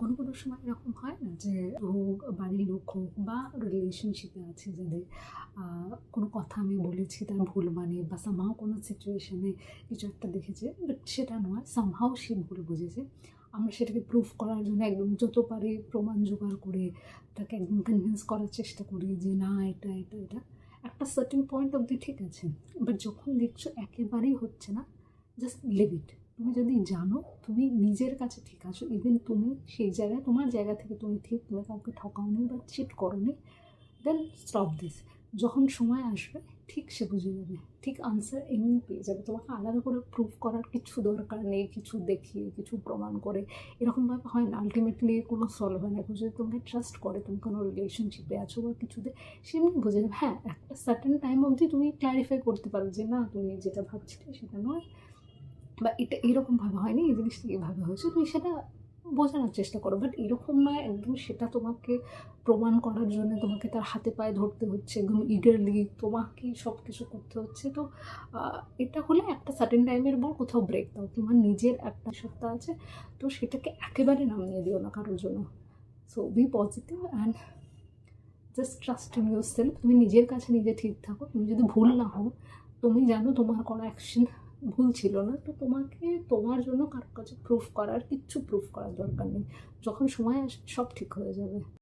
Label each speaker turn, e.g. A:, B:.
A: কোনো কোনো সময় এরকম হয় না যে হোক বাড়ির লোক হোক বা রিলেশনশিপে আছে যাদের কোনো কথা আমি বলেছি তার ভুল মানে বা সামহাও কোনো সিচুয়েশনে কিছু একটা দেখেছে, বাট সেটা নয়, সামহাও সে ভুল বুঝেছে। আমরা সেটাকে প্রুফ করার জন্য একদম যত পারি প্রমাণ জোগাড় করে তাকে একদম কনভিন্স করার চেষ্টা করি যে না এটা এটা এটা একটা সার্টেন পয়েন্ট অবধি ঠিক আছে, বাট যখন দেখছো একেবারেই হচ্ছে না, জাস্ট লিভ ইট। তুমি যদি জানো তুমি নিজের কাছে ঠিক আছো, ইভেন তুমি সেই জায়গায় তোমার জায়গা থেকে তুমি ঠিক, তুমি কাউকে ঠকাওনি বা চিট করোনি, দেন স্টপ দিস। যখন সময় আসবে ঠিক সে বুঝে যাবে, ঠিক আনসার এমনি পেয়ে যাবে। তোমাকে আলাদা করে প্রুভ করার কিছু দরকার নেই, কিছু দেখিয়ে কিছু প্রমাণ করে এরকমভাবে হয় না। আলটিমেটলি কোনো সলভ হয় না। এখন যদি তোমাকে ট্রাস্ট করে, তুমি কোনো রিলেশনশিপে আছো বা কিছুতে, সে এমনি বুঝে যাবে। হ্যাঁ, একটা সার্টেন টাইম অবধি তুমি ক্ল্যারিফাই করতে পারো যে না তুমি যেটা ভাবছিলে সেটা নয়, বা এটা এরকমভাবে হয়নি, এই জিনিসটা এভাবে হয়েছে, তুমি সেটা বোঝানোর চেষ্টা করো। বাট এরকম নয় একদম সেটা তোমাকে প্রমাণ করার জন্য তোমাকে তার হাতে পায়ে ধরতে হচ্ছে, একদম ইগারলি তোমাকেই সব কিছু করতে হচ্ছে। তো এটা হলে একটা সার্টেন টাইমের পর কোথাও ব্রেক দাও, তোমার নিজের একটা সত্তা আছে, তো সেটাকে একেবারে নামিয়ে দিও না কারোর জন্য। So be positive and just trust in yourself. তুমি নিজের কাছে নিজে ঠিক থাকো। তুমি যদি ভুল না হও, তুমি জানো তোমার কোনো অ্যাকশন ভুল ছিল না, তো তোমাকে তোমার জন্য কারোর কাছে প্রুফ করার দরকার নেই। যখন সময় আসবে সব ঠিক হয়ে যাবে।